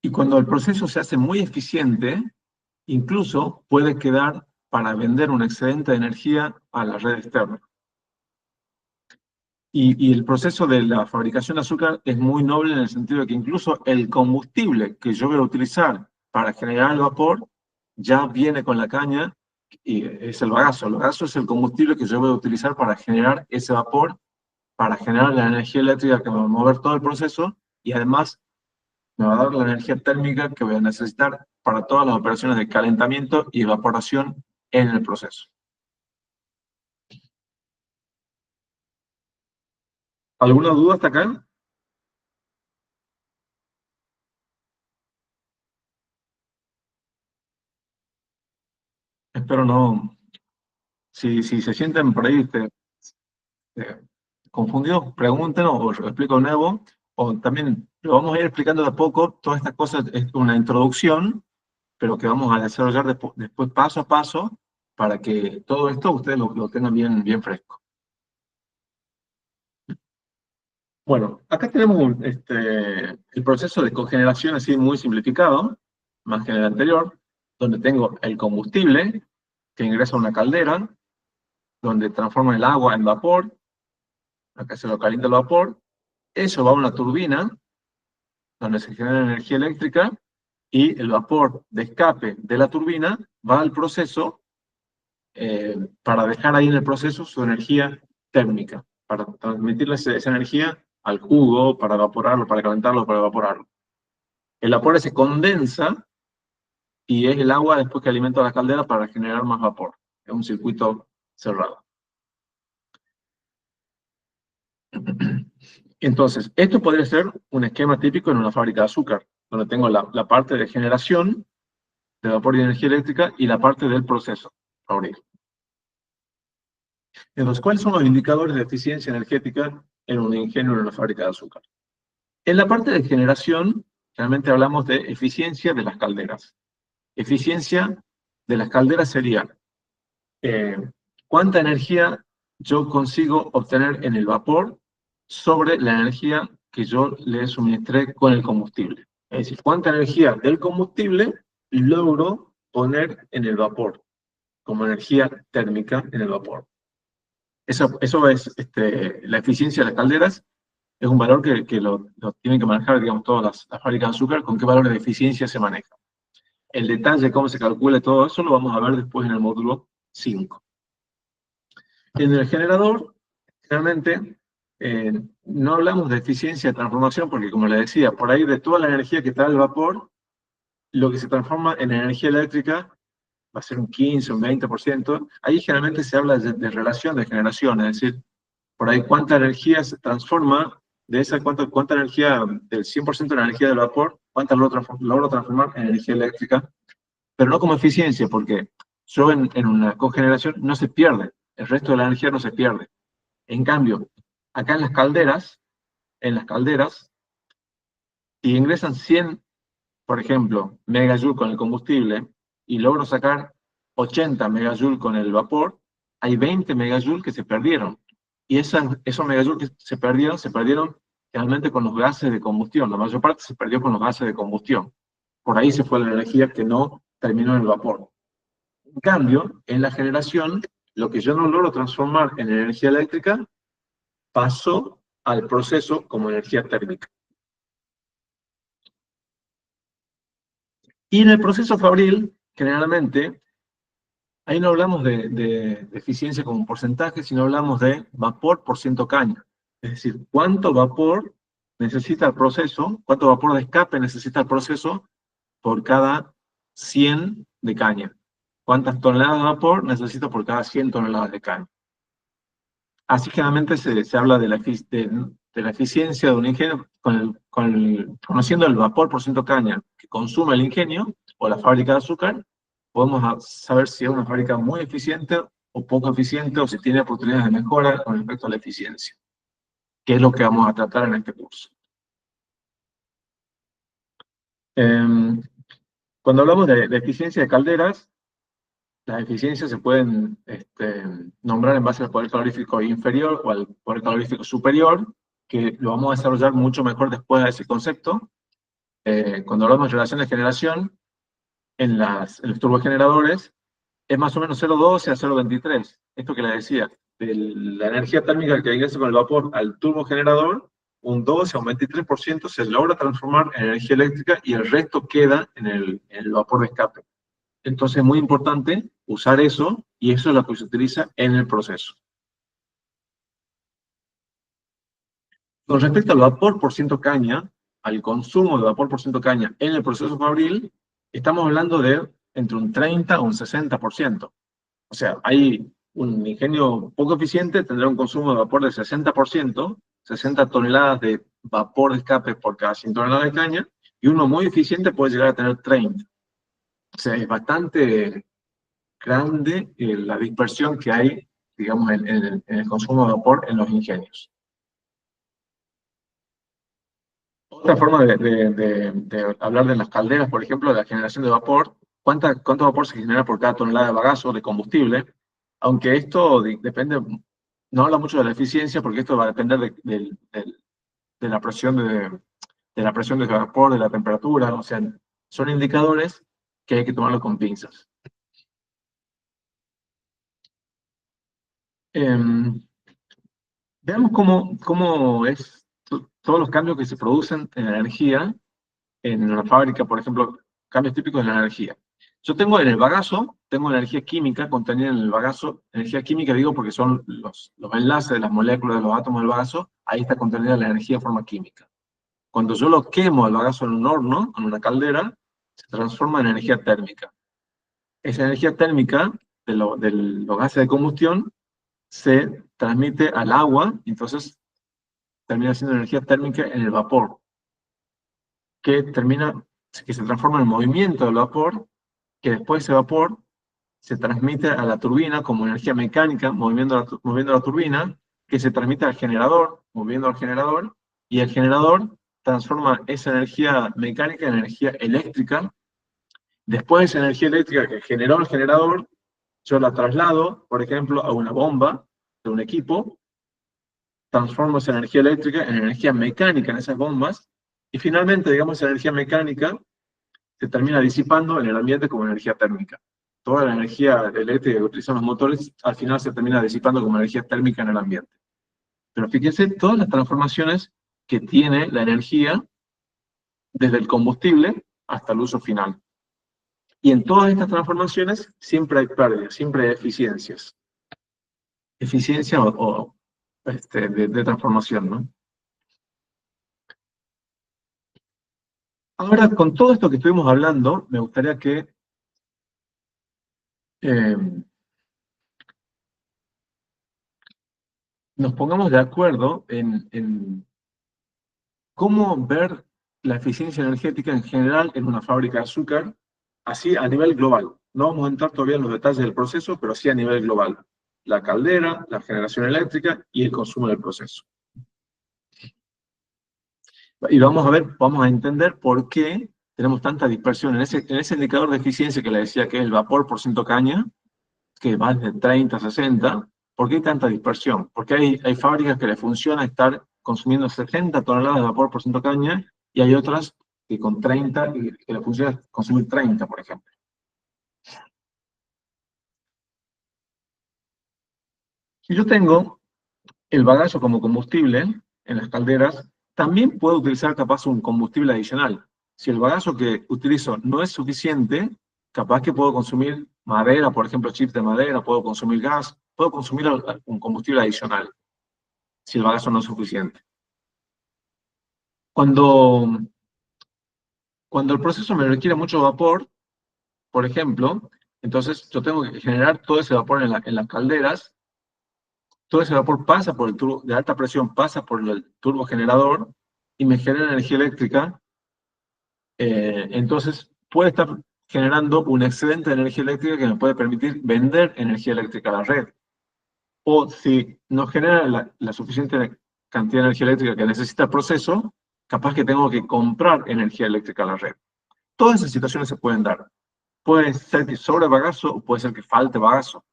Y cuando el proceso se hace muy eficiente, incluso puede quedar para vender un excedente de energía a la red externa. Y el proceso de la fabricación de azúcar es muy noble en el sentido de que incluso el combustible que yo voy a utilizar para generar el vapor ya viene con la caña, y es el bagazo. El bagazo es el combustible que yo voy a utilizar para generar ese vapor, para generar la energía eléctrica que va a mover todo el proceso, y además me va a dar la energía térmica que voy a necesitar para todas las operaciones de calentamiento y evaporación en el proceso. ¿Alguna duda hasta acá? Espero no. Si se sienten por ahí confundidos, pregunten o os explico de nuevo. O también lo vamos a ir explicando de a poco. Todas estas cosas es una introducción, pero que vamos a desarrollar después paso a paso para que todo esto ustedes lo tengan bien fresco. Bueno, acá tenemos el proceso de cogeneración así muy simplificado, más que en el anterior, donde tengo el combustible que ingresa a una caldera, donde transforma el agua en vapor. Acá se lo calienta el vapor. Eso va a una turbina, donde se genera energía eléctrica, y el vapor de escape de la turbina va al proceso para dejar ahí en el proceso su energía térmica, para transmitirle esa energía al jugo, para evaporarlo, para calentarlo, para evaporarlo. El vapor se condensa y es el agua después que alimenta la caldera para generar más vapor. Es un circuito cerrado. Entonces, esto podría ser un esquema típico en una fábrica de azúcar, donde tengo la parte de generación de vapor y energía eléctrica y la parte del proceso fabril. Entonces, ¿cuáles son los indicadores de eficiencia energética en un ingenio en una fábrica de azúcar? En la parte de generación, realmente hablamos de eficiencia de las calderas. Eficiencia de las calderas sería cuánta energía yo consigo obtener en el vapor sobre la energía que yo le suministré con el combustible. Es decir, cuánta energía del combustible logro poner en el vapor, como energía térmica en el vapor. Eso es la eficiencia de las calderas, es un valor que lo tienen que manejar, digamos, todas las fábricas de azúcar, con qué valores de eficiencia se maneja. El detalle de cómo se calcula todo eso lo vamos a ver después en el módulo 5. En el generador, realmente, no hablamos de eficiencia de transformación, porque como les decía, por ahí de toda la energía que está el vapor, lo que se transforma en energía eléctrica va a ser un 15, un 20%. Ahí generalmente se habla de relación de generación, es decir, por ahí cuánta energía se transforma, de esa cuánta energía, del 100% de la energía del vapor, cuánta logro transformar en energía eléctrica, pero no como eficiencia, porque yo en una cogeneración no se pierde, el resto de la energía no se pierde. En cambio, acá en las calderas, si ingresan 100, por ejemplo, megajoules con el combustible, y logro sacar 80 megajoules con el vapor, hay 20 megajoules que se perdieron. Y esos megajoules que se perdieron realmente con los gases de combustión. La mayor parte se perdió con los gases de combustión. Por ahí se fue la energía que no terminó en el vapor. En cambio, en la generación, lo que yo no logro transformar en energía eléctrica, pasó al proceso como energía térmica. Y en el proceso fabril, generalmente, ahí no hablamos de eficiencia como un porcentaje, sino hablamos de vapor por ciento caña. Es decir, cuánto vapor necesita el proceso, cuánto vapor de escape necesita el proceso por cada 100 de caña. Cuántas toneladas de vapor necesito por cada 100 toneladas de caña. Así generalmente se habla de la eficiencia de un ingenio conociendo el vapor por ciento caña que consume el ingenio o la fábrica de azúcar. Podemos saber si es una fábrica muy eficiente o poco eficiente, o si tiene oportunidades de mejora con respecto a la eficiencia, que es lo que vamos a tratar en este curso. Cuando hablamos de eficiencia de calderas, las eficiencias se pueden nombrar en base al poder calorífico inferior o al poder calorífico superior, que lo vamos a desarrollar mucho mejor después de ese concepto. Cuando hablamos de relación de generación, en los turbogeneradores, es más o menos 0,12 a 0,23. Esto que les decía, de la energía térmica que ingresa con el vapor al turbogenerador, un 12 a un 23% se logra transformar en energía eléctrica y el resto queda en el vapor de escape. Entonces es muy importante usar eso, y eso es lo que se utiliza en el proceso. Con respecto al vapor por ciento caña, al consumo de vapor por ciento caña en el proceso fabril, estamos hablando de entre un 30 a un 60%. O sea, hay un ingenio poco eficiente, tendrá un consumo de vapor del 60%, 60 toneladas de vapor de escape por cada 100 toneladas de caña, y uno muy eficiente puede llegar a tener 30. O sea, es bastante grande la dispersión que hay, digamos, en el consumo de vapor en los ingenios. Otra forma de hablar de las calderas, por ejemplo, de la generación de vapor, ¿cuánto vapor se genera por cada tonelada de bagazo de combustible? Aunque esto depende, no habla mucho de la eficiencia, porque esto va a depender de la presión de vapor, de la temperatura, o sea, son indicadores que hay que tomarlo con pinzas. Veamos cómo es todos los cambios que se producen en la energía en una fábrica, por ejemplo, cambios típicos de la energía. Yo tengo en el bagazo, tengo energía química contenida en el bagazo. Energía química digo porque son los enlaces de las moléculas de los átomos del bagazo. Ahí está contenida la energía de forma química. Cuando yo lo quemo el bagazo en un horno, en una caldera, se transforma en energía térmica. Esa energía térmica de los gases de combustión se transmite al agua, y entonces termina siendo energía térmica en el vapor, que se transforma en movimiento del vapor, que después ese vapor se transmite a la turbina como energía mecánica, moviendo la turbina, que se transmite al generador, moviendo al generador, y el generador transforma esa energía mecánica en energía eléctrica. Después esa energía eléctrica que generó el generador, yo la traslado, por ejemplo, a una bomba de un equipo, transformo esa energía eléctrica en energía mecánica en esas bombas, y finalmente, digamos, esa energía mecánica se termina disipando en el ambiente como energía térmica. Toda la energía eléctrica que utilizan los motores, al final se termina disipando como energía térmica en el ambiente. Pero fíjense todas las transformaciones que tiene la energía desde el combustible hasta el uso final. Y en todas estas transformaciones siempre hay pérdidas, siempre hay eficiencias. Eficiencia de transformación, ¿no? Ahora, con todo esto que estuvimos hablando, me gustaría que nos pongamos de acuerdo en cómo ver la eficiencia energética en general en una fábrica de azúcar, así a nivel global. No vamos a entrar todavía en los detalles del proceso, pero sí a nivel global. La caldera, la generación eléctrica y el consumo del proceso. Y vamos a entender por qué tenemos tanta dispersión. En ese indicador de eficiencia que le decía que es el vapor por ciento caña, que va desde 30 a 60, ¿por qué hay tanta dispersión? Porque hay fábricas que les funciona estar consumiendo 60 toneladas de vapor por ciento caña, y hay otras que con 30, que les funciona consumir 30, por ejemplo. Si yo tengo el bagazo como combustible en las calderas, también puedo utilizar capaz un combustible adicional. Si el bagazo que utilizo no es suficiente, capaz que puedo consumir madera, por ejemplo, chips de madera, puedo consumir gas, puedo consumir un combustible adicional, si el bagazo no es suficiente. Cuando el proceso me requiere mucho vapor, por ejemplo, entonces yo tengo que generar todo ese vapor en las calderas. Todo ese vapor pasa por el turbo de alta presión, pasa por el turbogenerador y me genera energía eléctrica. Entonces puede estar generando un excedente de energía eléctrica que me puede permitir vender energía eléctrica a la red. O si no genera la suficiente cantidad de energía eléctrica que necesita el proceso, capaz que tengo que comprar energía eléctrica a la red. Todas esas situaciones se pueden dar. Puede ser que sobre bagazo o puede ser que falte bagazo.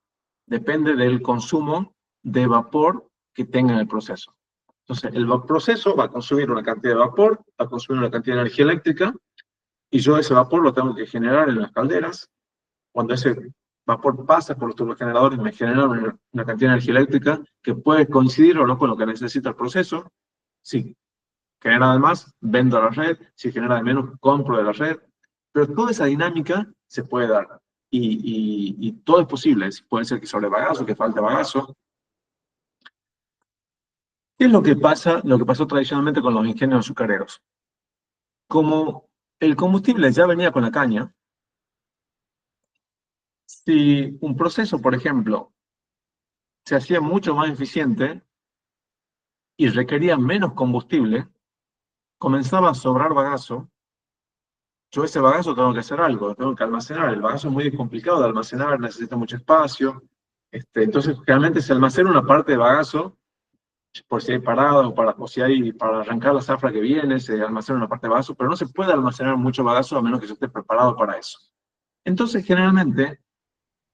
Depende del consumo de vapor que tenga en el proceso. Entonces, el proceso va a consumir una cantidad de vapor, va a consumir una cantidad de energía eléctrica, y yo ese vapor lo tengo que generar en las calderas. Cuando ese vapor pasa por los turbogeneradores, me genera una cantidad de energía eléctrica que puede coincidir o no con lo que necesita el proceso. Si genera de más, vendo a la red. Si genera de menos, compro de la red. Pero toda esa dinámica se puede dar. Y todo es posible. Puede ser que sobre bagazo, que falte bagazo. ¿Qué es lo que pasa? Lo que pasó tradicionalmente con los ingenios azucareros. Como el combustible ya venía con la caña, si un proceso, por ejemplo, se hacía mucho más eficiente y requería menos combustible, comenzaba a sobrar bagazo. Yo ese bagazo tengo que hacer algo, tengo que almacenar. El bagazo es muy complicado de almacenar, necesita mucho espacio. Entonces, realmente se almacena una parte de bagazo, por si hay parada o si hay para arrancar la zafra que viene, se almacena una parte de bagazo, pero no se puede almacenar mucho bagazo a menos que yo esté preparado para eso. Entonces, generalmente,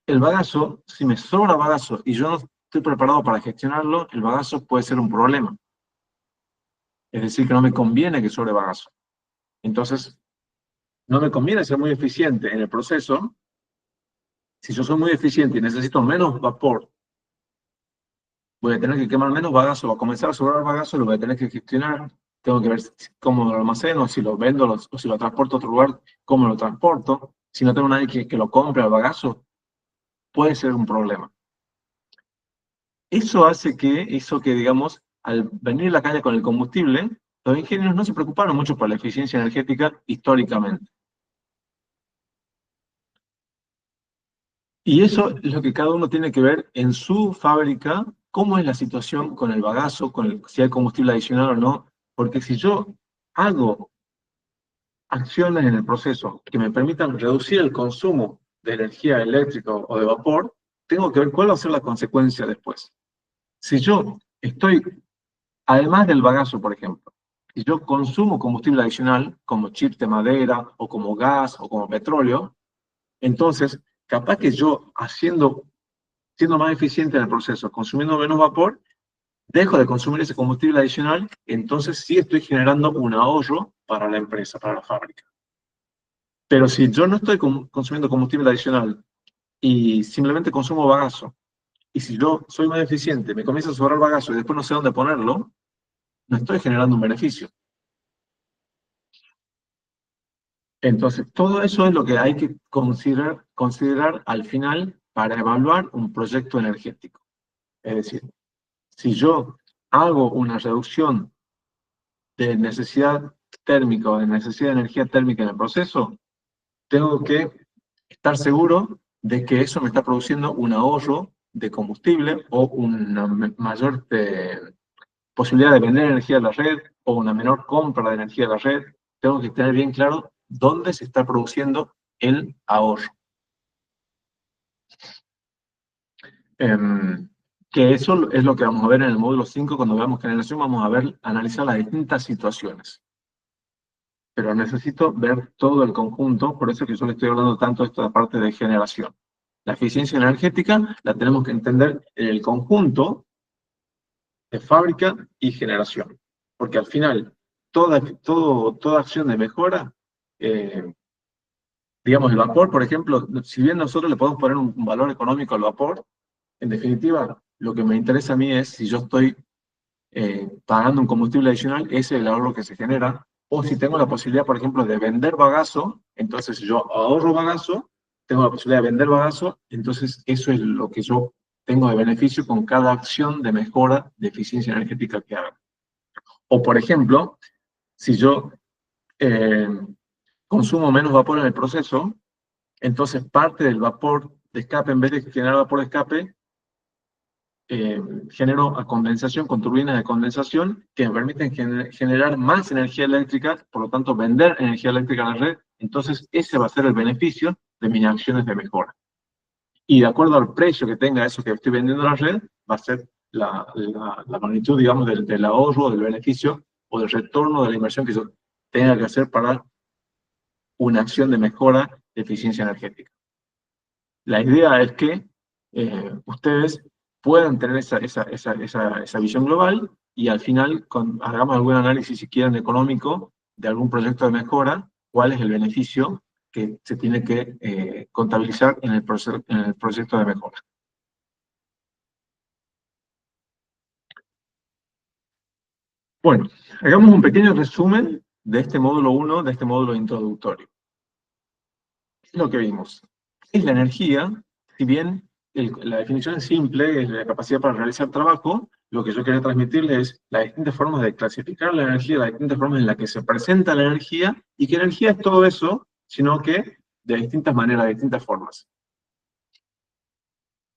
el bagazo, si me sobra bagazo y yo no estoy preparado para gestionarlo, el bagazo puede ser un problema. Es decir, que no me conviene que sobre bagazo. Entonces, no me conviene ser muy eficiente en el proceso. Si yo soy muy eficiente y necesito menos vapor voy a tener que quemar menos bagazo, va a comenzar a sobrar bagazo, lo voy a tener que gestionar, tengo que ver cómo lo almaceno, si lo vendo o si lo transporto a otro lugar, cómo lo transporto. Si no tengo nadie que lo compre al bagazo, puede ser un problema. Eso hace que, digamos, al venir la caña con el combustible, los ingenieros no se preocuparon mucho por la eficiencia energética históricamente. Y eso es lo que cada uno tiene que ver en su fábrica, cómo es la situación con el bagazo, si hay combustible adicional o no, porque si yo hago acciones en el proceso que me permitan reducir el consumo de energía eléctrica o de vapor, tengo que ver cuál va a ser la consecuencia después. Si yo estoy, además del bagazo, por ejemplo, si yo consumo combustible adicional, como chips de madera, o como gas, o como petróleo, entonces, capaz que yo siendo más eficiente en el proceso, consumiendo menos vapor, dejo de consumir ese combustible adicional, entonces sí estoy generando un ahorro para la empresa, para la fábrica. Pero si yo no estoy consumiendo combustible adicional y simplemente consumo bagazo, y si yo soy más eficiente, me comienza a sobrar bagazo y después no sé dónde ponerlo, no estoy generando un beneficio. Entonces, todo eso es lo que hay que considerar al final para evaluar un proyecto energético. Es decir, si yo hago una reducción de necesidad térmica o de necesidad de energía térmica en el proceso, tengo que estar seguro de que eso me está produciendo un ahorro de combustible o una mayor posibilidad de vender energía a la red o una menor compra de energía a la red. Tengo que tener bien claro dónde se está produciendo el ahorro. Que eso es lo que vamos a ver en el módulo 5, cuando veamos generación, vamos a analizar las distintas situaciones. Pero necesito ver todo el conjunto, por eso que yo le estoy hablando tanto de esta parte de generación. La eficiencia energética la tenemos que entender en el conjunto de fábrica y generación, porque al final toda acción de mejora, digamos el vapor, por ejemplo, si bien nosotros le podemos poner un valor económico al vapor, en definitiva, lo que me interesa a mí es si yo estoy pagando un combustible adicional, ese es el ahorro que se genera. O si tengo la posibilidad, por ejemplo, de vender bagazo, entonces si yo ahorro bagazo, tengo la posibilidad de vender bagazo, entonces eso es lo que yo tengo de beneficio con cada acción de mejora de eficiencia energética que haga. O, por ejemplo, si yo eh, consumo menos vapor en el proceso, entonces parte del vapor de escape, en vez de generar vapor de escape, genero a condensación con turbinas de condensación que me permiten generar más energía eléctrica, por lo tanto vender energía eléctrica a la red. Entonces ese va a ser el beneficio de mis acciones de mejora. Y de acuerdo al precio que tenga eso que estoy vendiendo a la red, va a ser la magnitud, digamos, del ahorro, del beneficio o del retorno de la inversión que yo tenga que hacer para una acción de mejora de eficiencia energética. La idea es que ustedes puedan tener esa visión global y al final hagamos algún análisis, si quieren, económico de algún proyecto de mejora, cuál es el beneficio que se tiene que contabilizar en el proyecto de mejora. Bueno, hagamos un pequeño resumen de este módulo 1, de este módulo introductorio. ¿Qué es lo que vimos? Es la energía, si bien la definición es simple, es la capacidad para realizar trabajo, lo que yo quería transmitirles es las distintas formas de clasificar la energía, las distintas formas en las que se presenta la energía, y que energía es todo eso, sino que de distintas maneras, de distintas formas.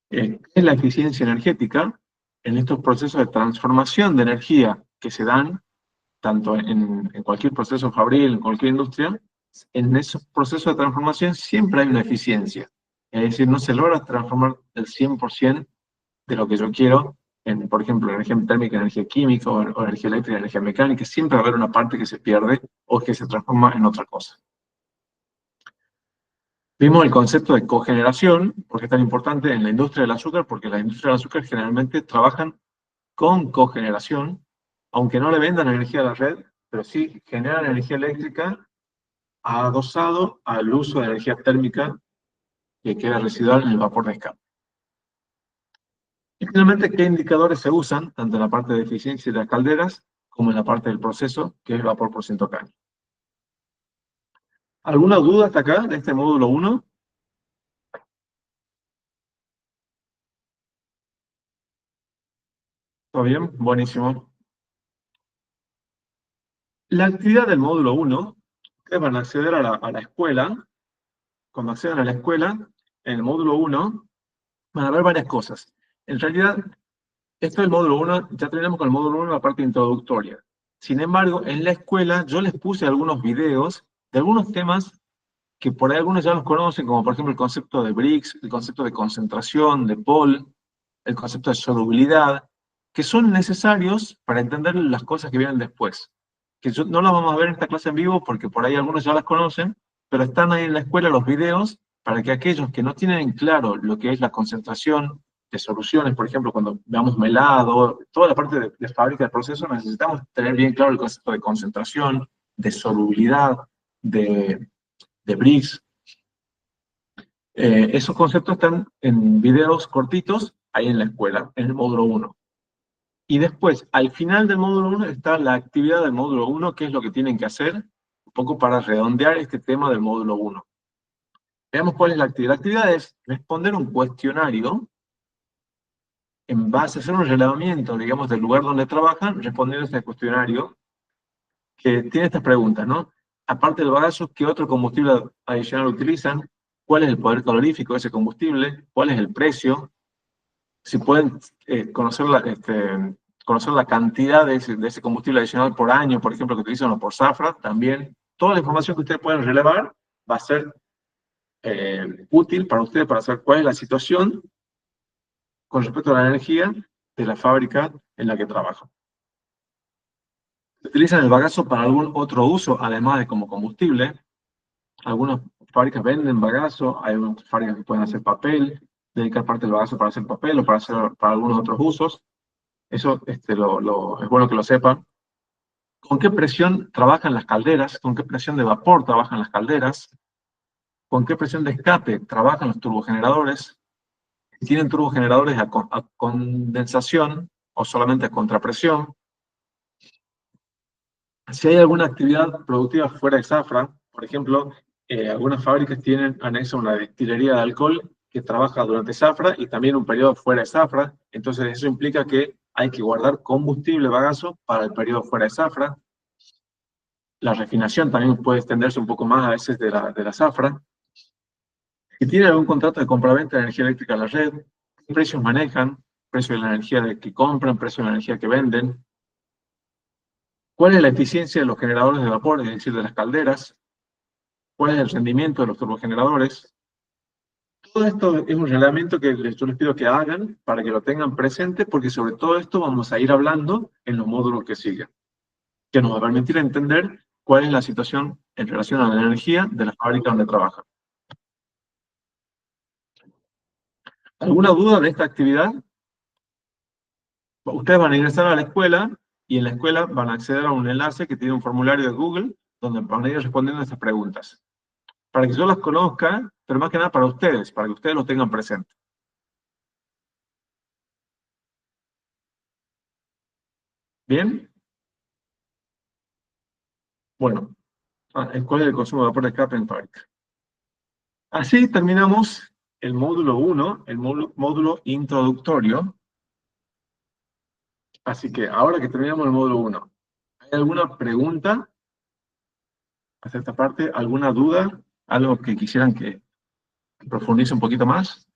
¿Qué es la eficiencia energética? En estos procesos de transformación de energía que se dan, tanto en cualquier proceso fabril, en cualquier industria, en esos procesos de transformación siempre hay una eficiencia. Es decir, no se logra transformar el 100% de lo que yo quiero en, por ejemplo, energía térmica, energía química, o energía eléctrica, energía mecánica. Siempre va a haber una parte que se pierde o que se transforma en otra cosa. Vimos el concepto de cogeneración, porque es tan importante en la industria del azúcar, porque la industria del azúcar generalmente trabajan con cogeneración, aunque no le vendan energía a la red, pero sí generan energía eléctrica adosado al uso de energía térmica que queda residual en el vapor de escape. Y finalmente, ¿qué indicadores se usan, tanto en la parte de eficiencia de las calderas, como en la parte del proceso, que es vapor por ciento K? ¿Alguna duda hasta acá de este módulo 1? ¿Todo bien? Buenísimo. La actividad del módulo 1, ustedes van a acceder a la escuela. Cuando accedan a la escuela, en el módulo 1, van a ver varias cosas. En realidad, esto del módulo 1, ya terminamos con el módulo 1, la parte introductoria. Sin embargo, en la escuela yo les puse algunos videos de algunos temas que por ahí algunos ya los conocen, como por ejemplo el concepto de Briggs, el concepto de concentración, de Paul, el concepto de solubilidad, que son necesarios para entender las cosas que vienen después. Que no las vamos a ver en esta clase en vivo porque por ahí algunos ya las conocen, pero están ahí en la escuela los videos para que aquellos que no tienen en claro lo que es la concentración de soluciones, por ejemplo, cuando veamos melado, toda la parte de fábrica del proceso, necesitamos tener bien claro el concepto de concentración, de solubilidad, de Briggs. Esos conceptos están en videos cortitos ahí en la escuela, en el módulo 1. Y después, al final del módulo 1, está la actividad del módulo 1, que es lo que tienen que hacer, un poco para redondear este tema del módulo 1. Veamos cuál es la actividad. La actividad es responder un cuestionario en base a hacer un relevamiento, digamos, del lugar donde trabajan, responder a este cuestionario que tiene estas preguntas, ¿no? Aparte del bagazo, ¿qué otro combustible adicional utilizan? ¿Cuál es el poder calorífico de ese combustible? ¿Cuál es el precio? Si pueden conocer la cantidad de ese combustible adicional por año, por ejemplo, que utilizan o por zafra, también. Toda la información que ustedes pueden relevar va a ser útil para ustedes para saber cuál es la situación con respecto a la energía de la fábrica en la que trabajan. ¿Utilizan el bagazo para algún otro uso, además de como combustible? Algunas fábricas venden bagazo, hay unas fábricas que pueden hacer papel, dedicar parte del bagazo para hacer papel o para algunos otros usos. Eso es bueno que lo sepan. ¿Con qué presión trabajan las calderas? ¿Con qué presión de vapor trabajan las calderas? ¿Con qué presión de escape trabajan los turbogeneradores? ¿Tienen turbogeneradores a condensación o solamente a contrapresión? Si hay alguna actividad productiva fuera de zafra, por ejemplo, algunas fábricas tienen anexo una destilería de alcohol que trabaja durante zafra y también un periodo fuera de zafra. Entonces eso implica que hay que guardar combustible bagazo para el periodo fuera de zafra. La refinación también puede extenderse un poco más a veces de la zafra. Si tienen algún contrato de compraventa de energía eléctrica a la red, ¿qué precios manejan? Precio de la energía que compran, precio de la energía que venden. ¿Cuál es la eficiencia de los generadores de vapor, es decir, de las calderas? ¿Cuál es el rendimiento de los turbogeneradores? Todo esto es un reglamento que yo les pido que hagan para que lo tengan presente, porque sobre todo esto vamos a ir hablando en los módulos que siguen, que nos va a permitir entender cuál es la situación en relación a la energía de la fábrica donde trabajan. ¿Alguna duda de esta actividad? Ustedes van a ingresar a la escuela y en la escuela van a acceder a un enlace que tiene un formulario de Google donde van a ir respondiendo a estas preguntas. Para que yo las conozca, pero más que nada para que ustedes lo tengan presente. ¿Bien? Bueno, ¿cuál es el consumo de vapor de escape en fábrica? Así terminamos el módulo 1, el módulo introductorio. Así que ahora que terminamos el módulo 1, ¿hay alguna pregunta hacia esta parte? ¿Alguna duda? ¿Algo que quisieran que profundice un poquito más?